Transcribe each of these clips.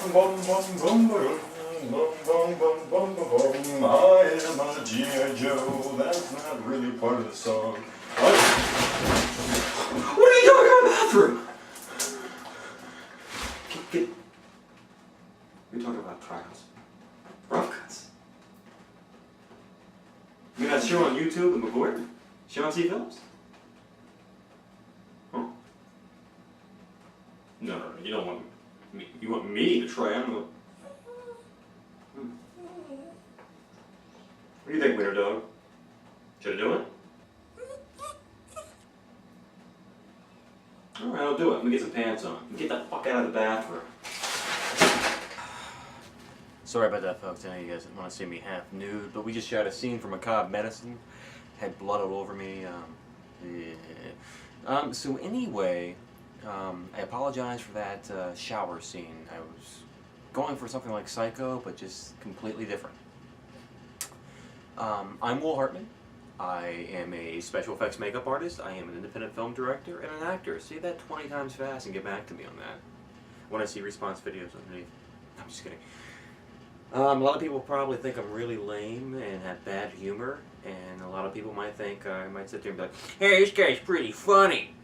I am a G.I. Joe. That's not really part of the song. What are you doing in the bathroom? We're talking about trials. Rough cuts. You mean that show on YouTube, The McGoy? Sean C. Phillips? Huh? No, you don't want me. You want me to try on the... What do you think, Wiener Dog? Should I do it? Alright, I'll do it. Let me get some pants on. Get the fuck out of the bathroom. Sorry about that, folks. I know you guys didn't want to see me half nude, but we just shot a scene for Macabre Medicine. Had blood all over me. So anyway, I apologize for that shower scene. I was going for something like Psycho, but just completely different. I'm Will Hartman. I am a special effects makeup artist. I am an independent film director and an actor. Say that 20 times fast and get back to me on that. When I see response videos underneath. I'm just kidding. A lot of people probably think I'm really lame and have bad humor, and a lot of people might think I might sit there and be like, "Hey, this guy's pretty funny.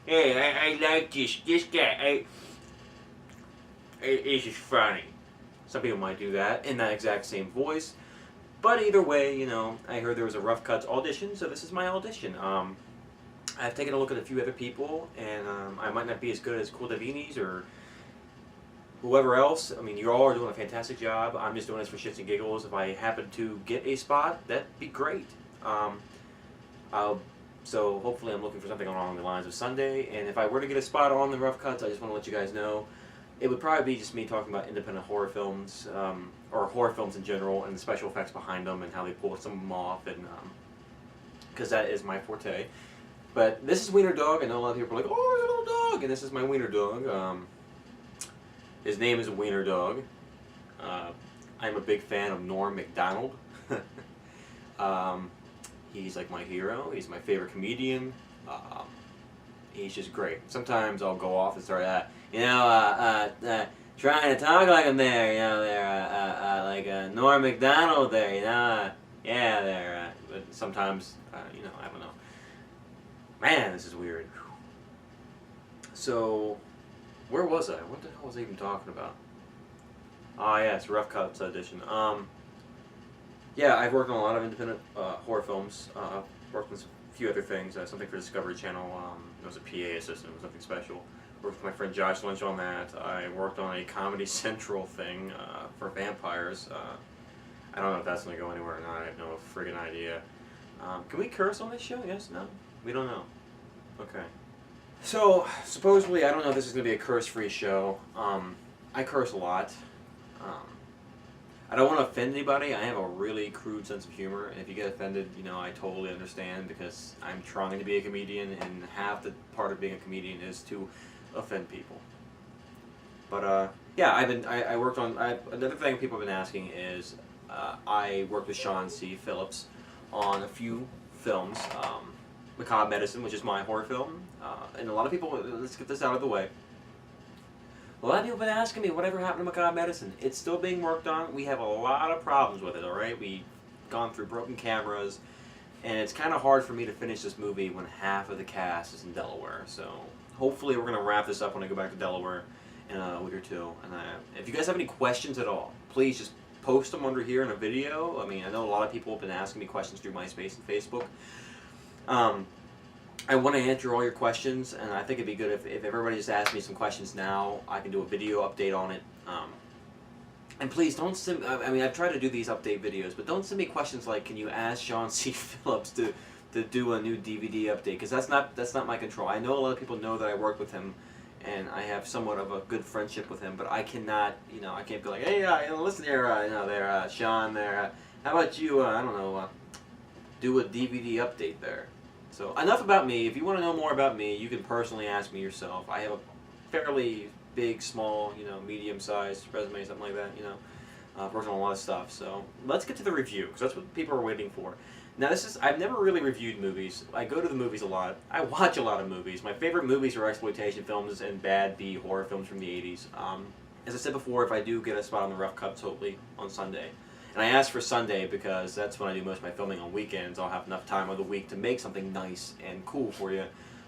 Hey, I like this guy. This is funny." Some people might do that in that exact same voice, but either way, you know, I heard there was a Rough Cuts audition, so this is my audition. I've taken a look at a few other people, and I might not be as good as Cool Devokees or whoever else. I mean, you all are doing a fantastic job. I'm just doing this for shits and giggles. If I happen to get a spot, that'd be great. So hopefully I'm looking for something along the lines of Sunday, and if I were to get a spot on the Rough Cuts, I just want to let you guys know, it would probably be just me talking about independent horror films, or horror films in general, and the special effects behind them, and how they pull some of them off, and because that is my forte. But this is Wiener Dog. I know a lot of people are like, "Oh, it's a little dog," and this is my Wiener Dog. His name is Wiener Dog. I'm a big fan of Norm Macdonald. He's like my hero. He's my favorite comedian. He's just great. Sometimes I'll go off and start trying to talk like him there, like Norm Macdonald there, but sometimes, I don't know. Man, this is weird. So, where was I? What the hell was I even talking about? Ah, yes, Rough Cuts audition. Yeah, I've worked on a lot of independent horror films. Worked on a few other things. Something for Discovery Channel. I was a PA assistant. It was nothing special. Worked with my friend Josh Lynch on that. I worked on a Comedy Central thing for vampires. I don't know if that's going to go anywhere or not. I have no friggin' idea. Can we curse on this show? Yes? No? We don't know. Okay. So, supposedly, I don't know if this is going to be a curse-free show. I curse a lot. I don't want to offend anybody. I have a really crude sense of humor, and if you get offended, I totally understand, because I'm trying to be a comedian, and half the part of being a comedian is to offend people. But, yeah, I worked on, another thing people have been asking is, I worked with Sean C. Phillips on a few films. Macabre Medicine, which is my horror film, and a lot of people, let's get this out of the way. A lot of people have been asking me, whatever happened to Macabre Medicine? It's still being worked on. We have a lot of problems with it, alright? We've gone through broken cameras, and it's kind of hard for me to finish this movie when half of the cast is in Delaware. So hopefully we're going to wrap this up when I go back to Delaware in a week or two. And if you guys have any questions at all, please just post them under here in a video. I mean, I know a lot of people have been asking me questions through MySpace and Facebook. I want to answer all your questions, and I think it'd be good if everybody just asks me some questions now. I can do a video update on it. And please don't send, I mean, I've tried to do these update videos, but don't send me questions like, can you ask Sean C. Phillips to do a new DVD update, because that's not my control. I know a lot of people know that I worked with him, and I have somewhat of a good friendship with him, but I cannot, I can't be like, hey, listen here, Sean, there, how about you, I don't know, do a DVD update there. So, enough about me. If you want to know more about me, you can personally ask me yourself. I have a fairly big, small, medium-sized resume, something like that, I've worked on a lot of stuff. So, let's get to the review, because that's what people are waiting for. Now, I've never really reviewed movies. I go to the movies a lot. I watch a lot of movies. My favorite movies are exploitation films and bad B horror films from the 80s. as I said before, if I do get a spot on the rough cuts, hopefully on Sunday. And I asked for Sunday because that's when I do most of my filming on weekends. I'll have enough time of the week to make something nice and cool for you,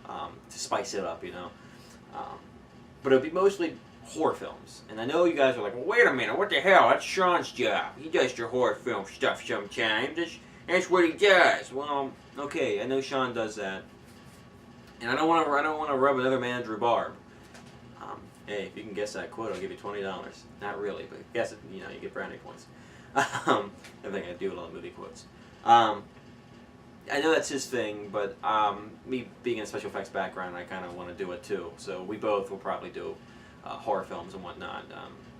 to spice it up, you know. But it'll be mostly horror films. And I know you guys are like, well, wait a minute, what the hell? That's Sean's job. He does your horror film stuff sometimes. That's what he does. Well, okay, I know Sean does that. And I don't want to rub another man's rhubarb. Hey, if you can guess that quote, I'll give you $20. Not really, but guess it. You know, you get brownie points. I think I do a lot of movie quotes. I know that's his thing, but me being in a special effects background, I kind of want to do it too. So we both will probably do horror films and whatnot.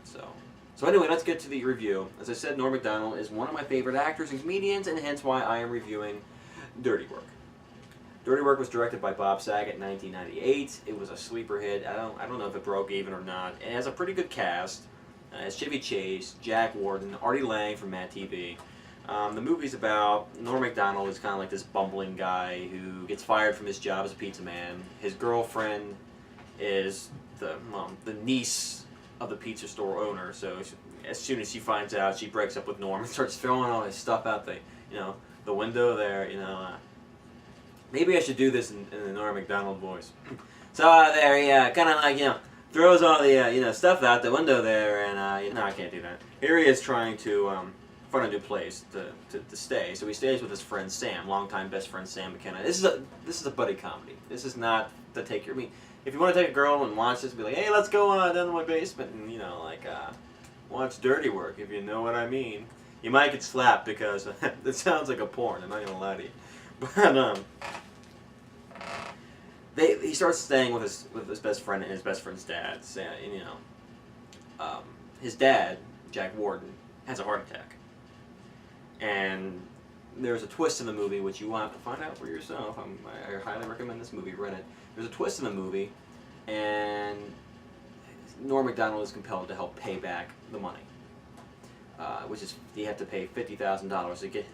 So anyway, let's get to the review. As I said, Norm Macdonald is one of my favorite actors and comedians, and hence why I am reviewing Dirty Work. Dirty Work was directed by Bob Saget in 1998. It was a sleeper hit. I don't know if it broke even or not. It has a pretty good cast. It's Chevy Chase, Jack Warden, Artie Lang from Mad TV. The movie's about Norm Macdonald is kind of like this bumbling guy who gets fired from his job as a pizza man. His girlfriend is the niece of the pizza store owner. So as soon as she finds out, she breaks up with Norm and starts throwing all his stuff out the window there. Maybe I should do this in the Norm Macdonald voice. So there, yeah, kind of like, throws all the, stuff out the window there, and, no, I can't do that. Here he is trying to find a new place to stay. So he stays with his friend Sam, longtime best friend Sam McKenna. This is a buddy comedy. This is not to take your, if you want to take a girl and watch this, be like, hey, let's go down to my basement and, watch Dirty Work, if you know what I mean. You might get slapped because it sounds like a porn, I'm not going to lie to you. But, he starts staying with his best friend and his best friend's dad. His dad, Jack Warden, has a heart attack. And there's a twist in the movie which you want to find out for yourself. I highly recommend this movie. Rent it. There's a twist in the movie, and Norm Macdonald is compelled to help pay back the money, which is he had to pay $50,000 to get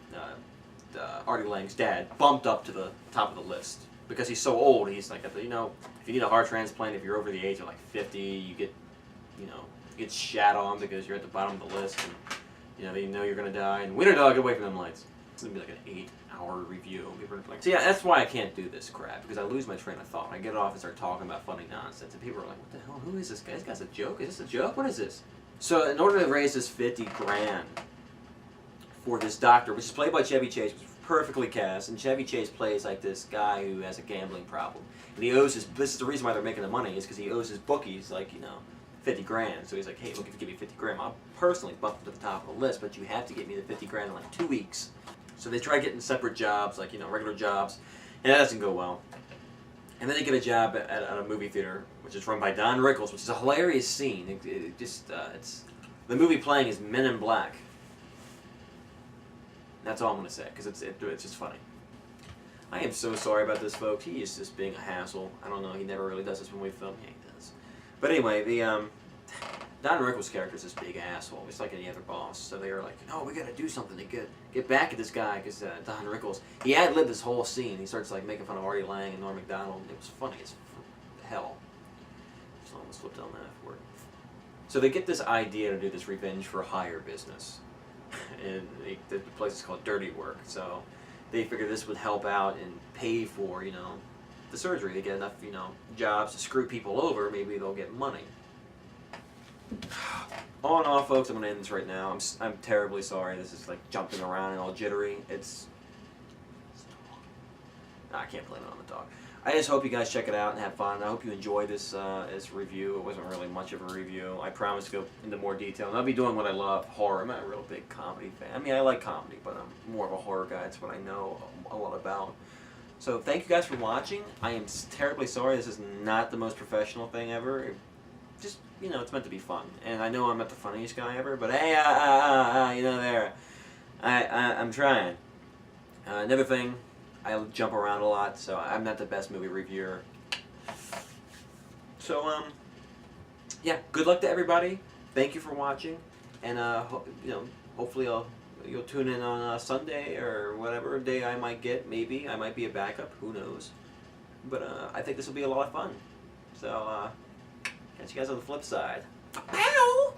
Artie Lang's dad bumped up to the top of the list. Because he's so old, he's like, if you need a heart transplant, if you're over the age of like 50, you get shat on because you're at the bottom of the list, and they know you're gonna die. And winter dog, get away from them lights. It's gonna be like an 8-hour review. So yeah, that's why I can't do this crap, because I lose my train of thought. I get off and start talking about funny nonsense, and people are like, what the hell? Who is this guy? This guy's a joke. Is this a joke? What is this? So in order to raise this $50,000 for this doctor, which is played by Chevy Chase, perfectly cast, and Chevy Chase plays like this guy who has a gambling problem, and he owes this is the reason why they're making the money, is because he owes his bookies like $50,000. So he's like, hey, look, if you give me $50,000, I'll personally bump him to the top of the list, but you have to get me the $50,000 in like 2 weeks. So they try getting separate jobs, like regular jobs, and that doesn't go well. And then they get a job at a movie theater, which is run by Don Rickles, which is a hilarious scene. It's the movie playing is Men in Black. That's all I'm going to say, because it's just funny. I am so sorry about this, folks. He is just being a hassle. I don't know. He never really does this when we film. Yeah, he does. But anyway, the Don Rickles' character is this big asshole. It's like any other boss. So they were like, no, we got to do something to get back at this guy, because Don Rickles, he ad-libbed this whole scene. He starts like making fun of Artie Lang and Norm Macdonald. It was funny as hell. Just almost slipped on that word. So they get this idea to do this revenge for hire business. And the place is called Dirty Work, so they figure this would help out and pay for, the surgery. They get enough, jobs to screw people over, maybe they'll get money. All in all, folks, I'm going to end this right now. I'm terribly sorry. This is like jumping around and all jittery. I can't blame it on the dog. I just hope you guys check it out and have fun. I hope you enjoy this review. It wasn't really much of a review. I promise to go into more detail. And I'll be doing what I love, horror. I'm not a real big comedy fan. I mean, I like comedy, but I'm more of a horror guy. It's what I know a lot about. So thank you guys for watching. I am terribly sorry. This is not the most professional thing ever. Just, it's meant to be fun. And I know I'm not the funniest guy ever, but hey, there. I'm trying. Another thing. I jump around a lot, so I'm not the best movie reviewer. So, yeah, good luck to everybody. Thank you for watching, and hopefully you'll tune in on Sunday or whatever day I might get. Maybe I might be a backup. Who knows? But I think this will be a lot of fun. So, catch you guys on the flip side. Ow!